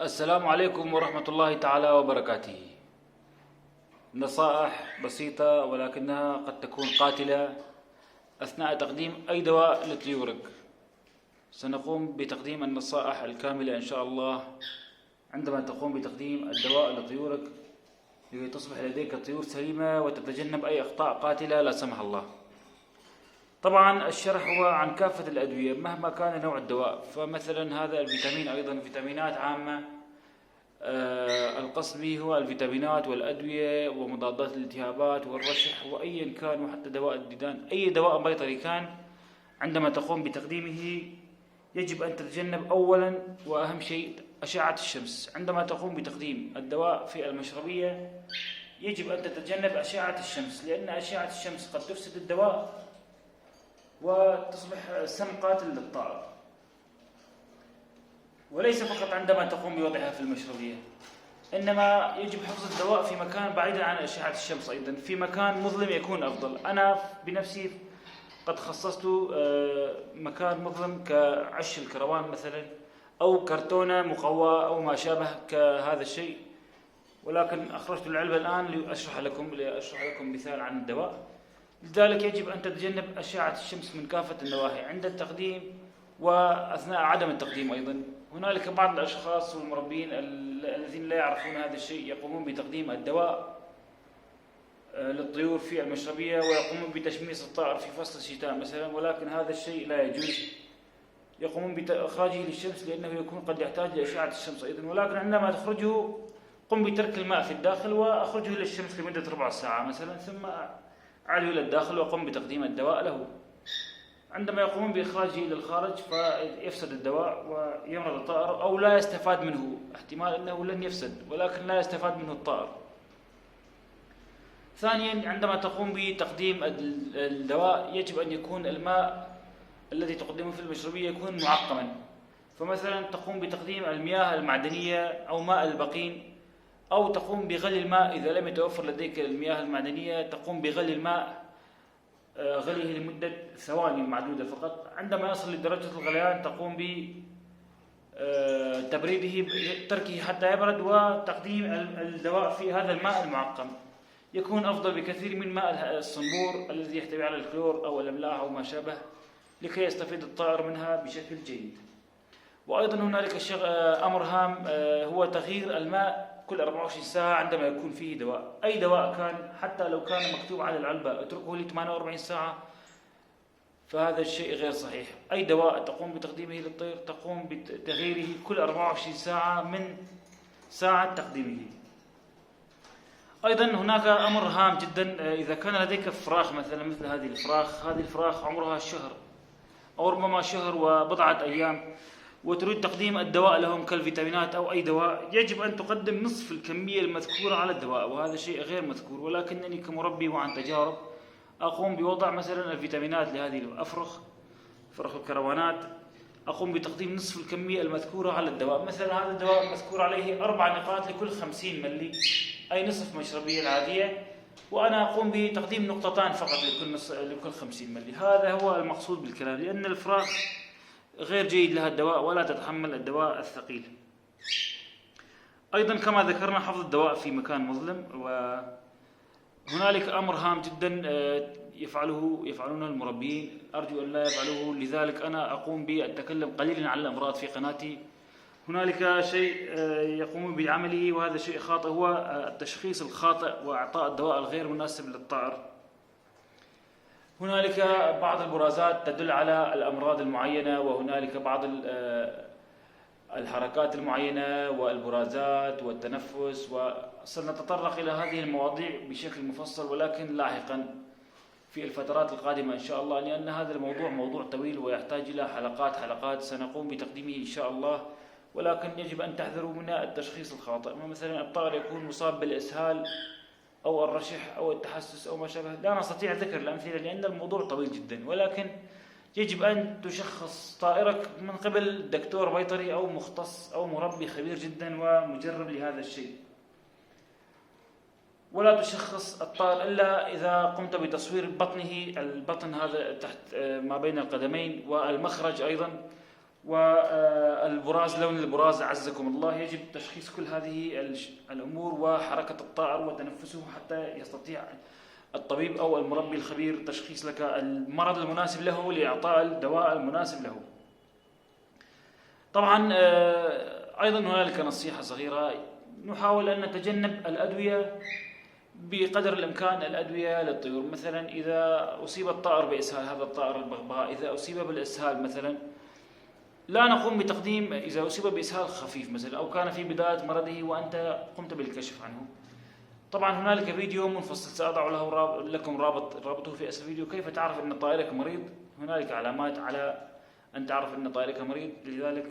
السلام عليكم ورحمة الله تعالى وبركاته. نصائح بسيطة ولكنها قد تكون قاتلة أثناء تقديم أي دواء لطيورك. سنقوم بتقديم النصائح الكاملة إن شاء الله عندما تقوم بتقديم الدواء لطيورك لكي تصبح لديك طيور سليمة وتتجنب أي أخطاء قاتلة لا سمح الله. طبعا الشرح هو عن كافة الأدوية مهما كان نوع الدواء، فمثلا هذا الفيتامين أيضا فيتامينات عامة. القصد به هو الفيتامينات والأدوية ومضادات الالتهابات والرشح وأيا كان، وحتى دواء الديدان، أي دواء بيطري كان عندما تقوم بتقديمه يجب أن تتجنب أولا وأهم شيء أشعة الشمس. عندما تقوم بتقديم الدواء في المشربية يجب أن تتجنب أشعة الشمس، لأن أشعة الشمس قد تفسد الدواء وتصبح سم قاتل للطائر. وليس فقط عندما تقوم بوضعها في المشربية، إنما يجب حفظ الدواء في مكان بعيدا عن أشعة الشمس، أيضا في مكان مظلم يكون أفضل. أنا بنفسي قد خصصت مكان مظلم كعش الكروان مثلا، أو كرتونة مقوى أو ما شابه كهذا الشيء، ولكن أخرجت العلبة الآن لأشرح لكم مثال عن الدواء. لذلك يجب أن تتجنب أشعة الشمس من كافة النواحي عند التقديم وأثناء عدم التقديم. أيضا هنالك بعض الأشخاص والمربين الذين لا يعرفون هذا الشيء يقومون بتقديم الدواء للطيور في المشربية ويقومون بتشميس الطائر في فصل الشتاء مثلا، ولكن هذا الشيء لا يجوز. يقومون بإخراجه للشمس لأنه يكون قد يحتاج لأشعة الشمس أيضا، ولكن عندما تخرجه قم بترك الماء في الداخل وأخرجه للشمس لمدة ربع ساعة مثلا، ثم عاده إلى الداخل وقم بتقديم الدواء له. عندما يقومون بإخراجه إلى الخارج فيفسد الدواء ويمرض الطائر أو لا يستفاد منه، احتمال أنه لن يفسد ولكن لا يستفاد منه الطائر. ثانيا، عندما تقوم بتقديم الدواء يجب أن يكون الماء الذي تقدمه في المشربية يكون معقما، فمثلا تقوم بتقديم المياه المعدنية أو ماء البقين، أو تقوم بغلي الماء إذا لم يتوفر لديك المياه المعدنية، تقوم بغلي الماء غليه لمدة ثواني معدودة فقط. عندما يصل لدرجة الغليان تقوم بتبريده، تركه حتى يبرد وتقديم الدواء في هذا الماء المعقم. يكون أفضل بكثير من ماء الصنبور الذي يحتوي على الكلور أو الأملاح أو ما شابه، لكي يستفيد الطائر منها بشكل جيد. وأيضا هنالك أمر هام هو تغيير الماء كل 24 ساعة عندما يكون فيه دواء. أي دواء كان، حتى لو كان مكتوب على العلبة اتركه ل 48 ساعة، فهذا الشيء غير صحيح. أي دواء تقوم بتقديمه للطير تقوم بتغييره كل 24 ساعة من ساعة تقديمه. أيضا هناك أمر هام جدا، إذا كان لديك فراخ مثلا مثل هذه الفراخ عمرها شهر أو ربما شهر وبضعة أيام، وتريد تقديم الدواء لهم كالفيتامينات أو أي دواء، يجب أن تقدم نصف الكمية المذكورة على الدواء، وهذا شيء غير مذكور. ولكنني كمربي وعن تجارب أقوم بوضع مثلا الفيتامينات لهذه الأفرخ، فرخ الكروانات، أقوم بتقديم نصف الكمية المذكورة على الدواء. مثلا هذا الدواء المذكور عليه 4 نقاط لكل 50 ملي، أي نصف مشربية العادية، وأنا أقوم بتقديم نقطتان فقط لكل 50 ملي. هذا هو المقصود بالكلام، لأن الفراخ غير جيد لها الدواء ولا تتحمل الدواء الثقيل. أيضا كما ذكرنا حفظ الدواء في مكان مظلم. وهنالك أمر هام جدا يفعلونه المربين، أرجو أن لا يفعلوه، لذلك أنا أقوم بالتكلم قليلا عن الأمراض في قناتي. هنالك شيء يقومون بعمله وهذا شيء خاطئ، هو التشخيص الخاطئ وإعطاء الدواء الغير مناسب للطائر. هنالك بعض البرازات تدل على الأمراض المعينة، وهنالك بعض الحركات المعينة والبرازات والتنفس، وسنتطرق إلى هذه المواضيع بشكل مفصل ولكن لاحقا في الفترات القادمة إن شاء الله، لأن هذا الموضوع موضوع طويل ويحتاج إلى حلقات سنقوم بتقديمه إن شاء الله. ولكن يجب أن تحذروا من التشخيص الخاطئ، مثلا الطائر يكون مصاب بالإسهال أو الرشح أو التحسس أو ما شابه. لا نستطيع ذكر الأمثلة لأن الموضوع طويل جدا، ولكن يجب أن تشخص طائرك من قبل دكتور بيطري أو مختص أو مربي خبير جدا ومجرب لهذا الشيء. ولا تشخص الطائر إلا إذا قمت بتصوير بطنه، البطن هذا تحت ما بين القدمين والمخرج أيضا، والبراز، لون البراز أعزكم الله. يجب تشخيص كل هذه الأمور وحركة الطائر وتنفسه حتى يستطيع الطبيب أو المربي الخبير تشخيص لك المرض المناسب له لإعطاء الدواء المناسب له. طبعا أيضا هنالك نصيحة صغيرة، نحاول أن نتجنب الأدوية بقدر الإمكان، الأدوية للطيور. مثلا إذا أصيب الطائر بإسهال، هذا الطائر البغبغاء إذا أصيب بالإسهال مثلا، لا نقوم بتقديم، إذا أصيب بإسهال خفيف مثلا أو كان في بداية مرضه وأنت قمت بالكشف عنه، طبعا هنالك فيديو منفصل سأضع لكم رابطه في أسفل الفيديو، كيف تعرف أن طائرك مريض. هنالك علامات على أن تعرف أن طائرك مريض. لذلك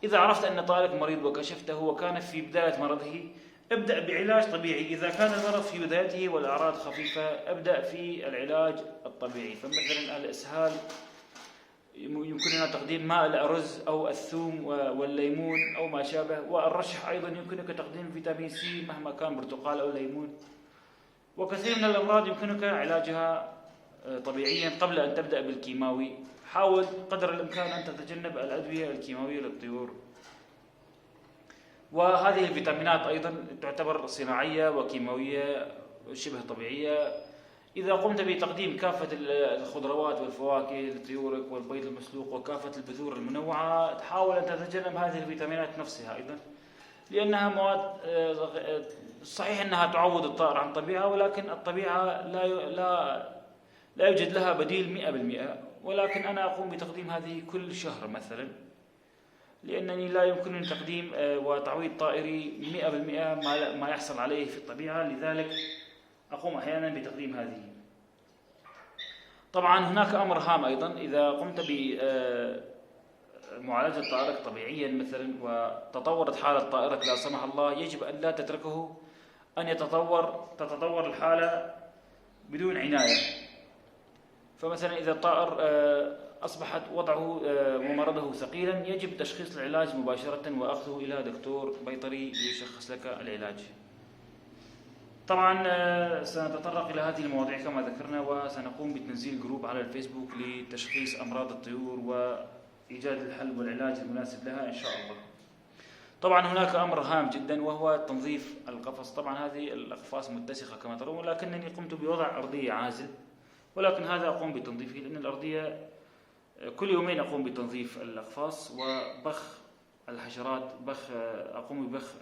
إذا عرفت أن طائرك مريض وكشفته وكان في بداية مرضه، ابدأ بعلاج طبيعي. إذا كان المرض في بدايته والأعراض خفيفة، ابدأ في العلاج الطبيعي. فمثلا الإسهال يمكننا تقديم ماء الأرز أو الثوم والليمون أو ما شابه. والرشح أيضا يمكنك تقديم فيتامين سي مهما كان برتقال أو ليمون. وكثير من الأمراض يمكنك علاجها طبيعيا قبل أن تبدأ بالكيماوي. حاول قدر الإمكان أن تتجنب الأدوية الكيماوية للطيور. وهذه الفيتامينات أيضا تعتبر صناعية وكيماوية شبه طبيعية. إذا قمت بتقديم كافة الخضروات والفواكه لطيورك والبيض المسلوق وكافة البذور المنوعة، تحاول أن تتجنب هذه الفيتامينات نفسها أيضا، لأنها مواد صحيح أنها تعوض الطائر عن طبيعة، ولكن الطبيعة لا يوجد لها بديل 100%. ولكن أنا أقوم بتقديم هذه كل شهر مثلا، لأنني لا يمكنني تقديم وتعويض طائري 100% ما يحصل عليه في الطبيعة. لذلك أقوم أحيانا بتقديم هذه. طبعا هناك أمر هام أيضا، إذا قمت بمعالجة طائرك طبيعيا مثلا وتطورت حالة طائرك لا سمح الله، يجب أن لا تتركه أن تتطور الحالة بدون عناية. فمثلا إذا الطائر أصبحت وضعه ومرضه ثقيلا، يجب تشخيص العلاج مباشرة وأخذه إلى دكتور بيطري ليشخص لك العلاج. طبعا سنتطرق إلى هذه المواضيع كما ذكرنا، وسنقوم بتنزيل جروب على الفيسبوك لتشخيص أمراض الطيور وإيجاد الحل والعلاج المناسب لها إن شاء الله. طبعا هناك أمر هام جدا وهو تنظيف القفص. طبعا هذه الأقفاص متسخة كما ترون، ولكنني قمت بوضع أرضية عازل، ولكن هذا أقوم بتنظيفه لأن الأرضية كل يومين أقوم بتنظيف الأقفاص وبخ الحشرات. أقوم ببخ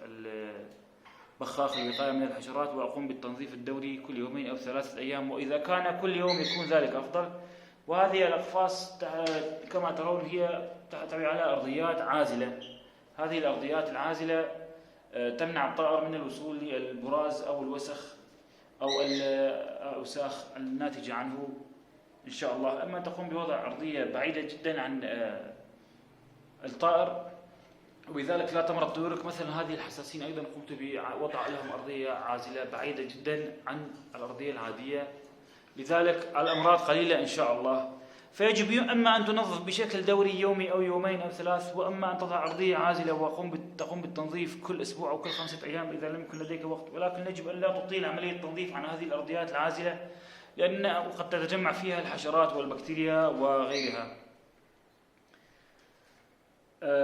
بخاخ الوقاية من الحشرات، وأقوم بالتنظيف الدوري كل يومين أو 3 أيام، وإذا كان كل يوم يكون ذلك أفضل. وهذه الأقفاص كما ترون هي تحتوي على أرضيات عازلة. هذه الأرضيات العازلة تمنع الطائر من الوصول للبراز أو الوسخ أو الأوساخ الناتجة عنه إن شاء الله. أما تقوم بوضع أرضية بعيدة جدا عن الطائر، وبذلك لا تمرض طيورك. مثلا هذه الحساسين أيضا قمت بوضع لهم أرضية عازلة بعيدة جدا عن الأرضية العادية، لذلك الأمراض قليلة إن شاء الله. فيجب أما أن تنظف بشكل دوري يومي أو يومين أو 3، وأما أن تضع أرضية عازلة وتقوم بالتنظيف كل أسبوع أو كل 5 أيام إذا لم يكن لديك وقت. ولكن يجب أن لا تطيل عملية التنظيف عن هذه الأرضيات العازلة، لأن قد تتجمع فيها الحشرات والبكتيريا وغيرها.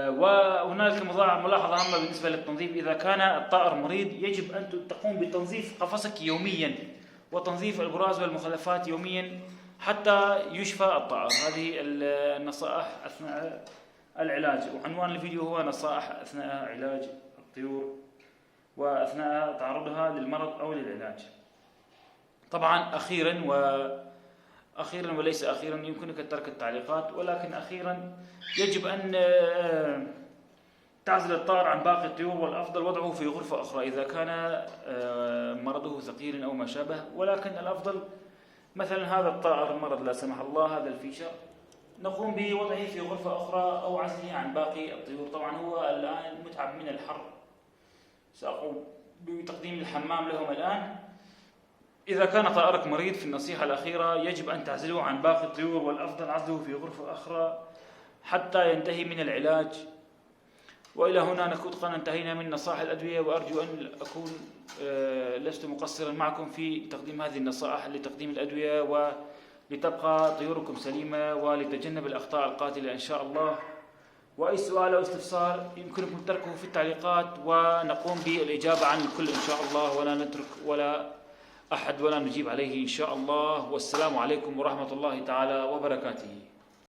وهنالك ملاحظة هامة بالنسبة للتنظيف. إذا كان الطائر مريض، يجب أن تقوم بتنظيف قفصك يوميا وتنظيف البراز والمخلفات يوميا حتى يشفى الطائر. هذه النصائح أثناء العلاج، وعنوان الفيديو هو نصائح أثناء علاج الطيور وأثناء تعرضها للمرض أو للعلاج. طبعا أخيرا وليس أخيرا، يمكنك ترك التعليقات، ولكن أخيرا يجب أن تعزل الطائر عن باقي الطيور، والأفضل وضعه في غرفة أخرى إذا كان مرضه ثقيلا أو ما شابه. ولكن الأفضل مثلا هذا الطائر المرض لا سمح الله، هذا الفيشر، نقوم بوضعه في غرفة أخرى أو عزله عن باقي الطيور. طبعا هو الآن متعب من الحر، سأقوم بتقديم الحمام لهم الآن. إذا كان طائرك مريض، في النصيحة الأخيرة يجب أن تعزله عن باقي الطيور، والأفضل عزله في غرفة أخرى حتى ينتهي من العلاج. وإلى هنا نكون قد انتهينا من نصائح الأدوية، وأرجو أن أكون لست مقصرا معكم في تقديم هذه النصائح لتقديم الأدوية، ولتبقى طيوركم سليمة ولتجنب الأخطاء القاتلة إن شاء الله. وأي سؤال أو استفسار يمكنكم تركه في التعليقات ونقوم بالإجابة عن الكل إن شاء الله، ولا نترك ولا أحد ولا نجيب عليه إن شاء الله. والسلام عليكم ورحمة الله تعالى وبركاته.